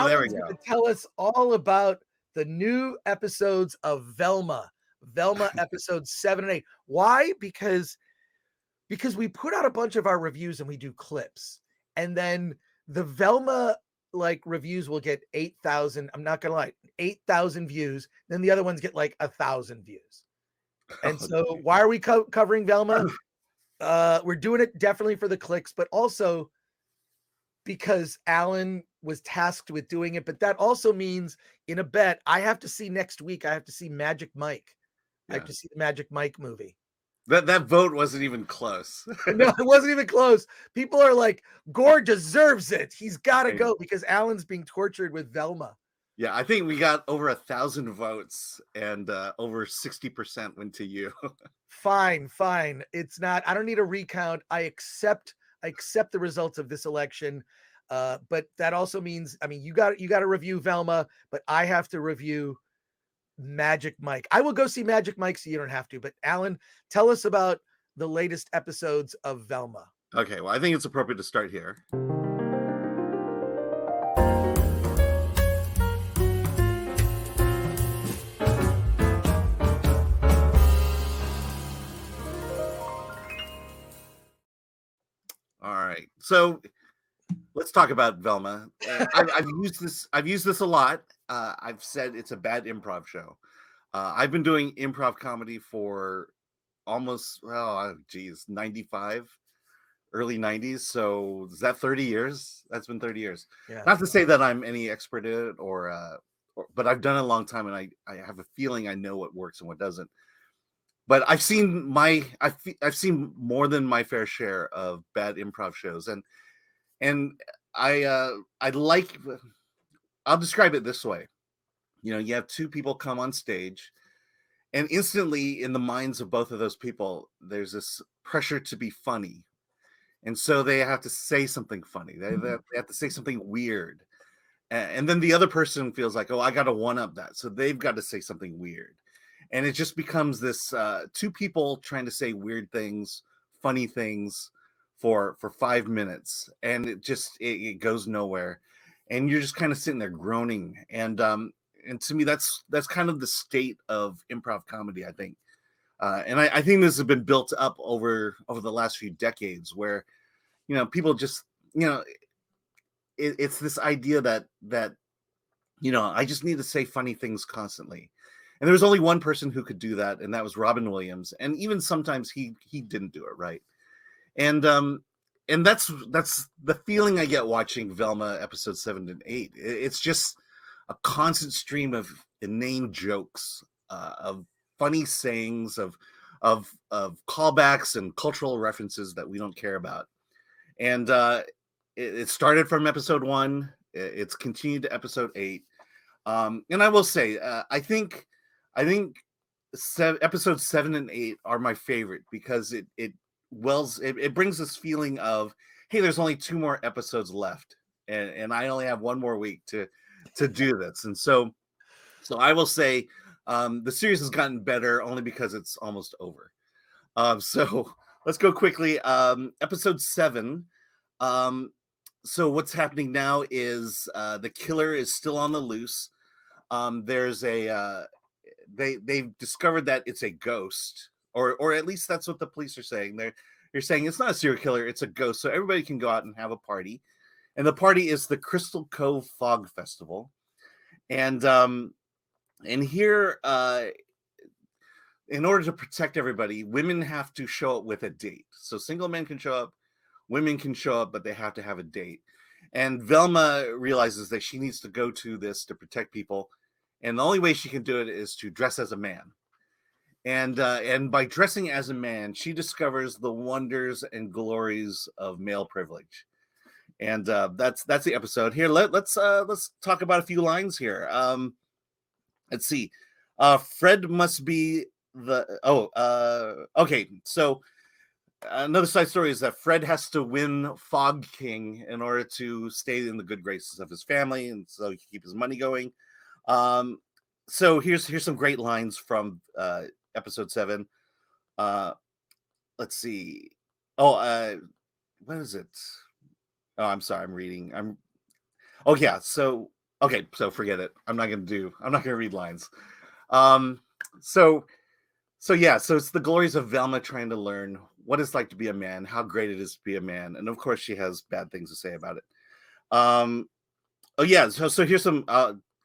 Oh, there we Alan's go. going to tell us all about the new episodes of Velma. Velma episodes 7 and 8. Why? Because we put out a bunch of our reviews and we do clips. And then the Velma like reviews will get 8,000. I'm not going to lie, 8,000 views. Then the other ones get like 1,000 views. And so why are we covering Velma? We're doing it definitely for the clicks, but also because Alan was tasked with doing it. But that also means in a bet, I have to see next week. I have to see Magic Mike. I have to see the Magic Mike movie. That vote wasn't even close. No, it wasn't even close. People are like, Gore deserves it. He's got to go because Alan's being tortured with Velma. Yeah, I think we got over 1,000 votes and over 60% went to you. Fine. It's not, I don't need a recount. I accept the results of this election. But that also means, I mean, you got to review Velma, but I have to review Magic Mike. I will go see Magic Mike so you don't have to. But Alan, tell us about the latest episodes of Velma. Okay, well, I think it's appropriate to start here. All right, so let's talk about Velma. I've used this a lot. I've said it's a bad improv show. I've been doing improv comedy for almost 95, early 90s. So is that 30 years? That's been 30 years. Yeah. Not to say that I'm any expert at it but I've done it a long time and I have a feeling I know what works and what doesn't. But I've seen more than my fair share of bad improv shows, and I'll describe it this way. You know, you have two people come on stage, and instantly in the minds of both of those people, there's this pressure to be funny. And so they have to say something funny. They have to say something weird. And then the other person feels like, oh, I got to one up that. So they've got to say something weird. And it just becomes this two people trying to say weird things, funny things for 5 minutes. And it goes nowhere. And you're just kind of sitting there groaning. And to me, that's kind of the state of improv comedy, I think. And I think this has been built up over the last few decades where, you know, people just, you know, it's this idea that, you know, I just need to say funny things constantly. And there was only one person who could do that, and that was Robin Williams. And even sometimes he didn't do it right. And that's the feeling I get watching Velma episodes 7 and 8. It's just a constant stream of inane jokes, of funny sayings, of callbacks and cultural references that we don't care about. And it started from episode 1. It's continued to episode 8. And I will say, I think episodes 7 and 8 are my favorite because it brings this feeling of, hey, there's only 2 more episodes left, and I only have 1 more week to do this. And so I will say the series has gotten better only because it's almost over. So let's go quickly. Episode 7. So what's happening now is the killer is still on the loose. There's they've discovered that it's a ghost, or at least that's what the police are saying. They're saying it's not a serial killer, it's a ghost. So everybody can go out and have a party, and the party is the Crystal Cove Fog Festival, and here, in order to protect everybody, women have to show up with a date. So single men can show up, women can show up, but they have to have a date. And Velma realizes that she needs to go to this to protect people. And the only way she can do it is to dress as a man. And by dressing as a man, she discovers the wonders and glories of male privilege. And that's the episode here. Let's talk about a few lines here. Let's see. Fred must be okay. So another side story is that Fred has to win Fog King in order to stay in the good graces of his family, and so he can keep his money going. So here's some great lines from episode 7. Let's see. What is it? Oh, I'm sorry. I'm reading. So Okay, so forget it. I'm not gonna read lines. Um, so yeah, so it's the glories of Velma trying to learn what it's like to be a man, how great it is to be a man, and of course she has bad things to say about it. Um, oh yeah, so here's some.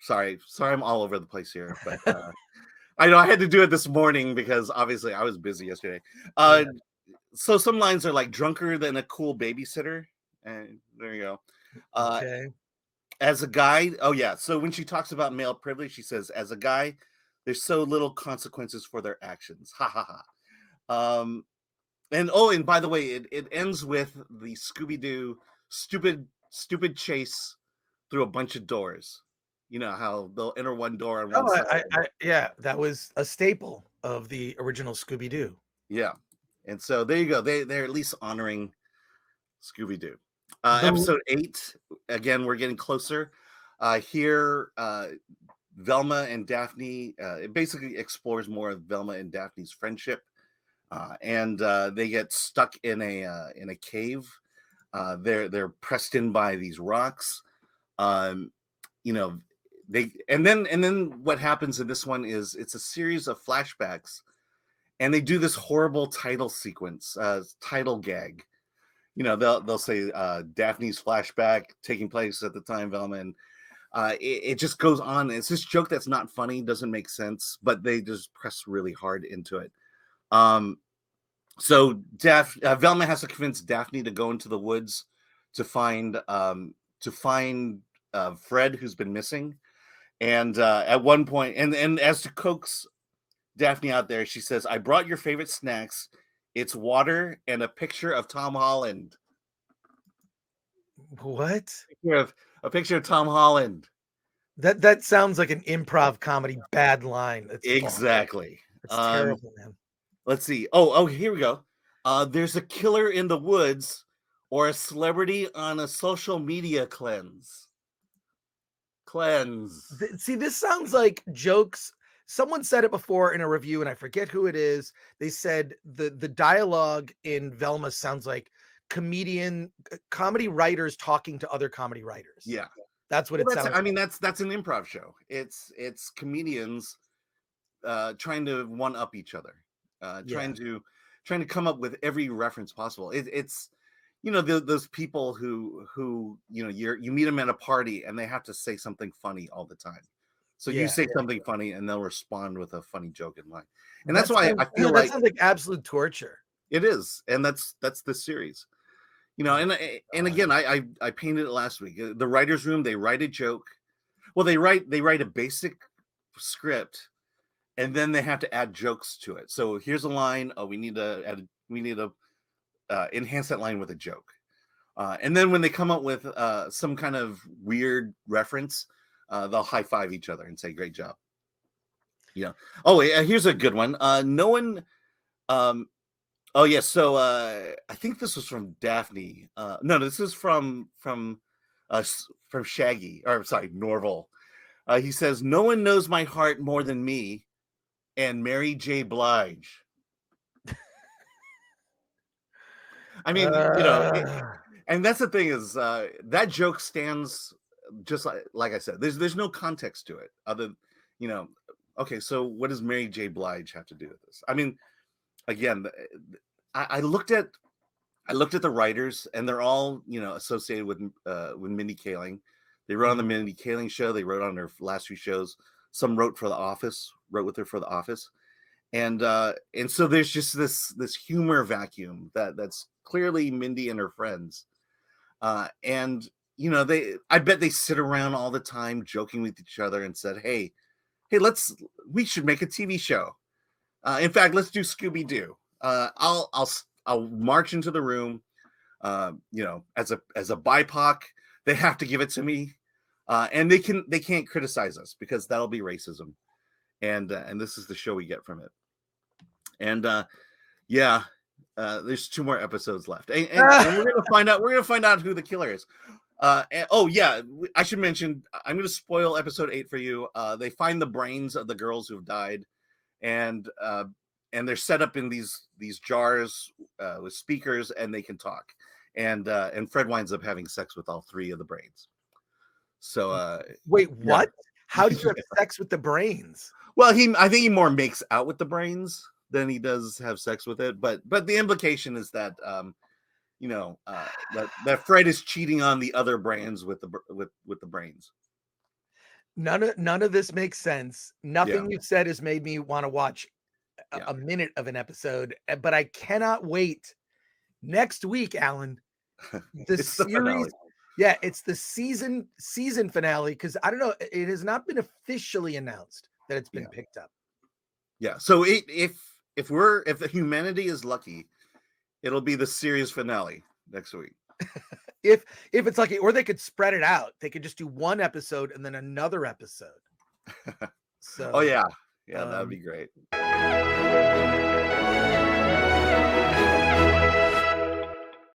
Sorry, I'm all over the place here, but I know I had to do it this morning because obviously I was busy yesterday. Yeah. So some lines are like drunker than a cool babysitter, and there you go. Uh, Okay. as a guy, oh yeah. So when she talks about male privilege, she says, "As a guy, there's so little consequences for their actions." Ha ha ha. And by the way, it ends with the Scooby Doo stupid chase through a bunch of doors. You know how they'll enter one door on one Oh, side. yeah, that was a staple of the original Scooby Doo. Yeah, and so there you go. They're at least honoring Scooby Doo. The Episode 8. Again, we're getting closer. Here, Velma and Daphne. It basically explores more of Velma and Daphne's friendship, and they get stuck in a cave. They're pressed in by these rocks. Um, you know, and then what happens in this one is it's a series of flashbacks, and they do this horrible title sequence, title gag. They'll say Daphne's flashback taking place at the time Velma, and it just goes on. It's this joke that's not funny, doesn't make sense, but they just press really hard into it. Um, so Velma has to convince Daphne to go into the woods to find Fred, who's been missing. And at one point, and as to coax Daphne out there, she says, "I brought your favorite snacks. It's water and a picture of Tom Holland." what? A picture of Tom Holland. That sounds like an improv comedy bad line. It's awful. Exactly. It's Um, terrible, man. let's see. Oh, here we go. There's a killer in the woods or a celebrity on a social media cleanse. Cleanse. See, this sounds like jokes. Someone said it before in a review, and I forget who it is. They said the dialogue in Velma sounds like comedy writers talking to other comedy writers. Yeah. That's what Well, it sounds like. that's an improv show. It's comedians trying to one up each other, Yeah. trying to come up with every reference possible. It's those people who you meet them at a party and they have to say something funny all the time. So you Yeah. say something funny and they'll respond with a funny joke in line, and that's That why sounds I feel that like sounds like absolute torture. it is, and that's the series. Oh And god. again, I painted it last week. The writers' room, they write a joke. Well, they write a basic script, and then they have to add jokes to it. So here's a line. Oh, we need to enhance that line with a joke. And then when they come up with some kind of weird reference, they'll high five each other and say, "Great job." Yeah. Oh, yeah, here's a good one. No one. Um, oh, yeah. So I think this was from Daphne. No, this is from Shaggy. Or sorry, Norval. He says, "No one knows my heart more than me and Mary J. Blige." I mean, Uh, and that's the thing is that joke stands just like I said. There's no context to it other, you know. Okay, so what does Mary J. Blige have to do with this? I mean, again, I looked at the writers, and they're all associated with Mindy Kaling. They wrote on the mhm. Mindy Kaling show. They wrote on her last few shows. Some wrote for The Office. Wrote with her for The Office, and so there's just this humor vacuum that's clearly Mindy and her friends, and I bet they sit around all the time joking with each other and said, hey, we should make a TV show. In fact, let's do Scooby Doo. I'll march into the room. As a BIPOC, they have to give it to me, and they can't criticize us because that'll be racism. And this is the show we get from it. And yeah, there's 2 more episodes left, and we're gonna find out who the killer is. Oh yeah, I should mention I'm going to spoil episode 8 for you. They find the brains of the girls who've died, and they're set up in these jars with speakers, and they can talk. And Fred winds up having sex with all 3 of the brains. So Wait, yeah. what? How do you have sex with the brains? Well, I think he more makes out with the brains than he does have sex with it. But the implication is that that Fred is cheating on the other brains with the brains. None of this makes sense. Nothing Yeah. you've said has made me want to watch Yeah. a minute of an episode, but I cannot wait next week, Alan. The It's the finale. series, yeah, it's the season finale because I don't know, it has not been officially announced that it's been picked up. Yeah. So if the humanity is lucky, it'll be the series finale next week. If it's lucky, or they could spread it out. They could just do one episode and then another episode. So Oh yeah, that'd be great.